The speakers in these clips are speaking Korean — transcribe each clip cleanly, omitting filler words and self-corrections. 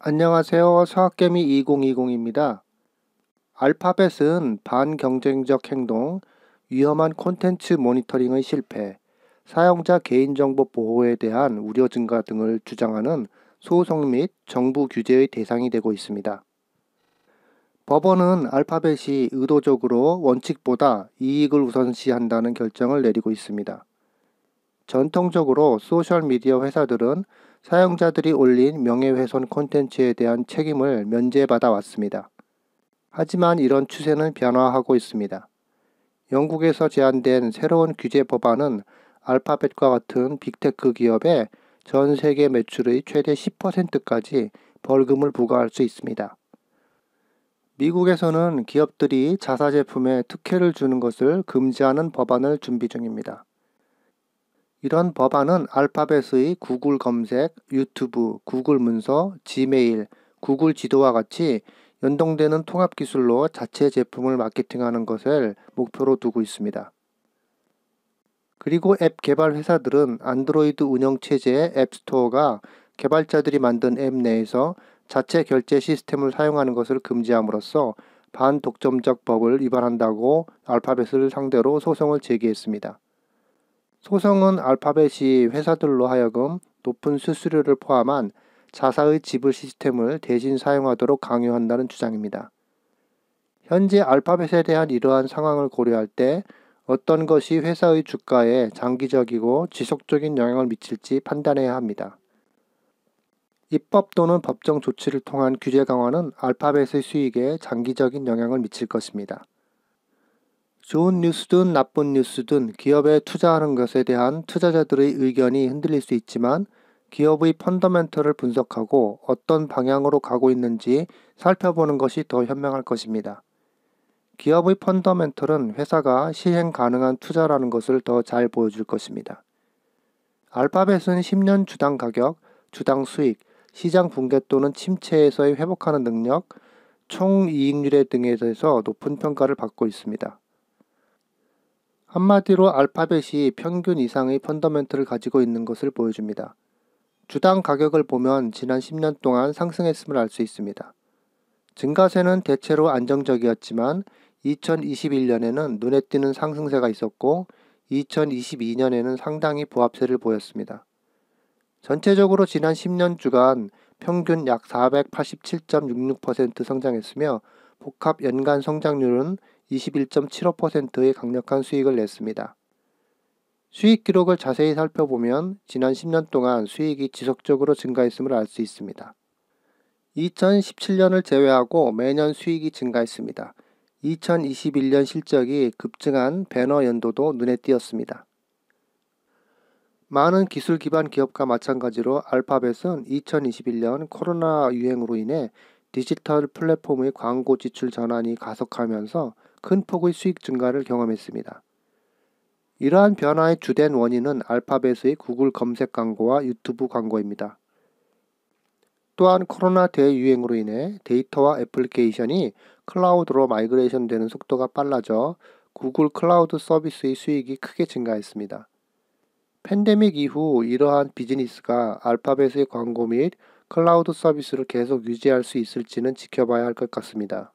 안녕하세요. 수학개미 2020입니다. 알파벳은 반경쟁적 행동, 위험한 콘텐츠 모니터링의 실패, 사용자 개인정보 보호에 대한 우려 증가 등을 주장하는 소송 및 정부 규제의 대상이 되고 있습니다. 법원은 알파벳이 의도적으로 원칙보다 이익을 우선시한다는 결정을 내리고 있습니다. 전통적으로 소셜미디어 회사들은 사용자들이 올린 명예훼손 콘텐츠에 대한 책임을 면제받아 왔습니다. 하지만 이런 추세는 변화하고 있습니다. 영국에서 제안된 새로운 규제 법안은 알파벳과 같은 빅테크 기업에 전 세계 매출의 최대 10%까지 벌금을 부과할 수 있습니다. 미국에서는 기업들이 자사 제품에 특혜를 주는 것을 금지하는 법안을 준비 중입니다. 이런 법안은 알파벳의 구글 검색, 유튜브, 구글 문서, 지메일, 구글 지도와 같이 연동되는 통합 기술로 자체 제품을 마케팅하는 것을 목표로 두고 있습니다. 그리고 앱 개발 회사들은 안드로이드 운영체제의 앱스토어가 개발자들이 만든 앱 내에서 자체 결제 시스템을 사용하는 것을 금지함으로써 반독점적 법을 위반한다고 알파벳을 상대로 소송을 제기했습니다. 소송은 알파벳이 회사들로 하여금 높은 수수료를 포함한 자사의 지불 시스템을 대신 사용하도록 강요한다는 주장입니다. 현재 알파벳에 대한 이러한 상황을 고려할 때 어떤 것이 회사의 주가에 장기적이고 지속적인 영향을 미칠지 판단해야 합니다. 입법 또는 법정 조치를 통한 규제 강화는 알파벳의 수익에 장기적인 영향을 미칠 것입니다. 좋은 뉴스든 나쁜 뉴스든 기업에 투자하는 것에 대한 투자자들의 의견이 흔들릴 수 있지만 기업의 펀더멘털을 분석하고 어떤 방향으로 가고 있는지 살펴보는 것이 더 현명할 것입니다. 기업의 펀더멘털은 회사가 실행 가능한 투자라는 것을 더 잘 보여줄 것입니다. 알파벳은 10년 주당 가격, 주당 수익, 시장 붕괴 또는 침체에서의 회복하는 능력, 총이익률 등에 대해서 높은 평가를 받고 있습니다. 한마디로 알파벳이 평균 이상의 펀더멘털을 가지고 있는 것을 보여줍니다. 주당 가격을 보면 지난 10년 동안 상승했음을 알 수 있습니다. 증가세는 대체로 안정적이었지만 2021년에는 눈에 띄는 상승세가 있었고 2022년에는 상당히 보합세를 보였습니다. 전체적으로 지난 10년 주간 평균 약 487.66% 성장했으며 복합 연간 성장률은 21.75%의 강력한 수익을 냈습니다. 수익 기록을 자세히 살펴보면 지난 10년 동안 수익이 지속적으로 증가했음을 알 수 있습니다. 2017년을 제외하고 매년 수익이 증가했습니다. 2021년 실적이 급증한 배너 연도도 눈에 띄었습니다. 많은 기술 기반 기업과 마찬가지로 알파벳은 2021년 코로나 유행으로 인해 디지털 플랫폼의 광고 지출 전환이 가속하면서 큰 폭의 수익 증가를 경험했습니다. 이러한 변화의 주된 원인은 알파벳의 구글 검색 광고와 유튜브 광고입니다. 또한 코로나 대유행으로 인해 데이터와 애플리케이션이 클라우드로 마이그레이션 되는 속도가 빨라져 구글 클라우드 서비스의 수익이 크게 증가했습니다. 팬데믹 이후 이러한 비즈니스가 알파벳의 광고 및 클라우드 서비스를 계속 유지할 수 있을지는 지켜봐야 할 것 같습니다.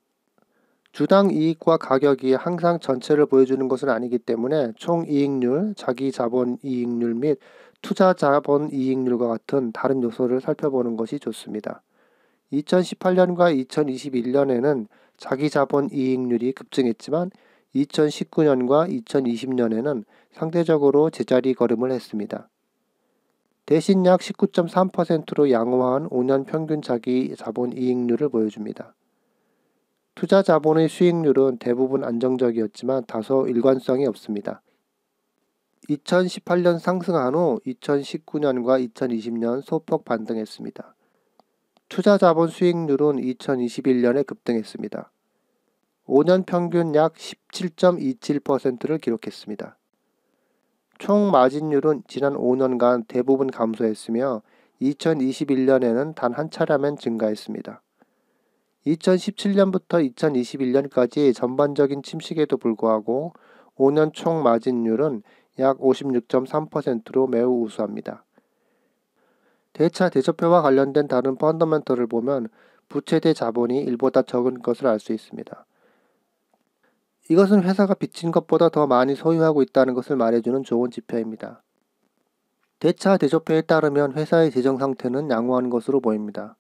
주당 이익과 가격이 항상 전체를 보여주는 것은 아니기 때문에 총이익률, 자기자본이익률 및 투자자본이익률과 같은 다른 요소를 살펴보는 것이 좋습니다. 2018년과 2021년에는 자기자본이익률이 급증했지만 2019년과 2020년에는 상대적으로 제자리 걸음을 했습니다. 대신 약 19.3%로 양호한 5년 평균 자기자본이익률을 보여줍니다. 투자 자본의 수익률은 대부분 안정적이었지만 다소 일관성이 없습니다. 2018년 상승한 후 2019년과 2020년 소폭 반등했습니다. 투자 자본 수익률은 2021년에 급등했습니다. 5년 평균 약 17.27%를 기록했습니다. 총 마진율은 지난 5년간 대부분 감소했으며 2021년에는 단 한 차례만 증가했습니다. 2017년부터 2021년까지 전반적인 침식에도 불구하고 5년 총 마진율은 약 56.3%로 매우 우수합니다. 대차 대조표와 관련된 다른 펀더멘털을 보면 부채 대 자본이 1보다 적은 것을 알 수 있습니다. 이것은 회사가 빚진 것보다 더 많이 소유하고 있다는 것을 말해주는 좋은 지표입니다. 대차 대조표에 따르면 회사의 재정 상태는 양호한 것으로 보입니다.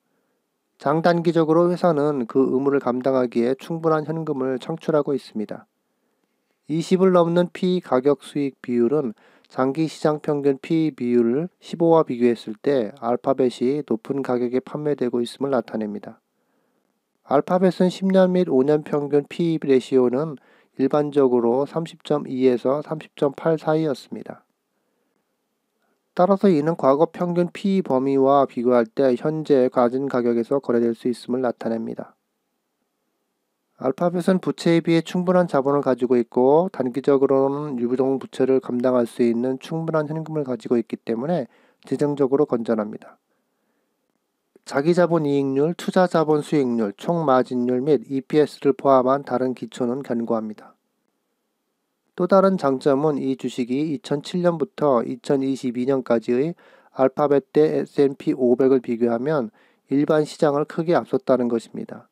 장단기적으로 회사는 그 의무를 감당하기에 충분한 현금을 창출하고 있습니다. 20을 넘는 PE 가격 수익 비율은 장기 시장 평균 PE 비율을 15와 비교했을 때 알파벳이 높은 가격에 판매되고 있음을 나타냅니다. 알파벳은 10년 및 5년 평균 PE 레시오는 일반적으로 30.2에서 30.8 사이였습니다. 따라서 이는 과거 평균 PE 범위와 비교할 때 현재 가진 가격에서 거래될 수 있음을 나타냅니다. 알파벳은 부채에 비해 충분한 자본을 가지고 있고 단기적으로는 유동 부채를 감당할 수 있는 충분한 현금을 가지고 있기 때문에 재정적으로 건전합니다. 자기자본 이익률, 투자자본 수익률, 총마진율 및 EPS를 포함한 다른 기초는 견고합니다. 또 다른 장점은 이 주식이 2007년부터 2022년까지의 알파벳 대 S&P 500을 비교하면 일반 시장을 크게 앞섰다는 것입니다.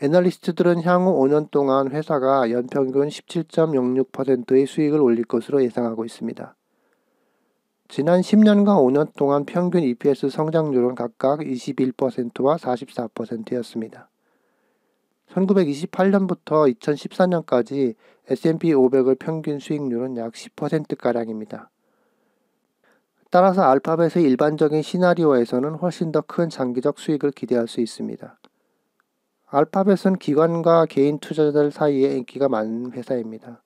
애널리스트들은 향후 5년 동안 회사가 연평균 17.06%의 수익을 올릴 것으로 예상하고 있습니다. 지난 10년과 5년 동안 평균 EPS 성장률은 각각 21%와 44%였습니다. 1928년부터 2014년까지 S&P 500의 평균 수익률은 약 10%가량입니다. 따라서 알파벳의 일반적인 시나리오에서는 훨씬 더 큰 장기적 수익을 기대할 수 있습니다. 알파벳은 기관과 개인 투자자들 사이에 인기가 많은 회사입니다.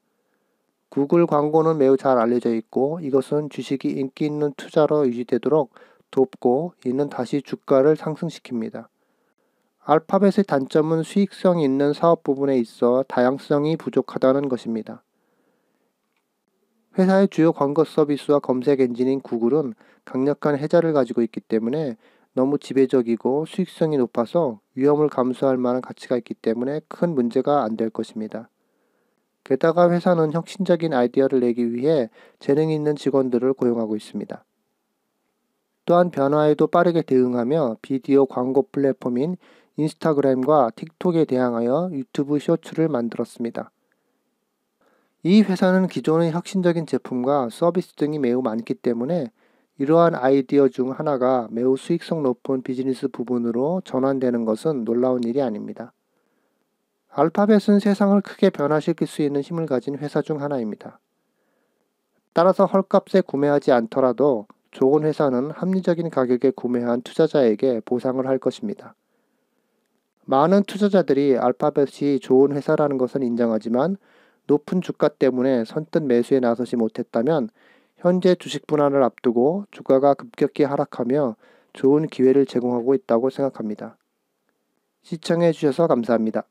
구글 광고는 매우 잘 알려져 있고 이것은 주식이 인기 있는 투자로 유지되도록 돕고 이는 다시 주가를 상승시킵니다. 알파벳의 단점은 수익성이 있는 사업 부분에 있어 다양성이 부족하다는 것입니다. 회사의 주요 광고 서비스와 검색 엔진인 구글은 강력한 해자를 가지고 있기 때문에 너무 지배적이고 수익성이 높아서 위험을 감수할 만한 가치가 있기 때문에 큰 문제가 안 될 것입니다. 게다가 회사는 혁신적인 아이디어를 내기 위해 재능 있는 직원들을 고용하고 있습니다. 또한 변화에도 빠르게 대응하며 비디오 광고 플랫폼인 인스타그램과 틱톡에 대항하여 유튜브 쇼츠를 만들었습니다. 이 회사는 기존의 혁신적인 제품과 서비스 등이 매우 많기 때문에 이러한 아이디어 중 하나가 매우 수익성 높은 비즈니스 부분으로 전환되는 것은 놀라운 일이 아닙니다. 알파벳은 세상을 크게 변화시킬 수 있는 힘을 가진 회사 중 하나입니다. 따라서 헐값에 구매하지 않더라도 좋은 회사는 합리적인 가격에 구매한 투자자에게 보상을 할 것입니다. 많은 투자자들이 알파벳이 좋은 회사라는 것은 인정하지만 높은 주가 때문에 선뜻 매수에 나서지 못했다면 현재 주식 분할을 앞두고 주가가 급격히 하락하며 좋은 기회를 제공하고 있다고 생각합니다. 시청해 주셔서 감사합니다.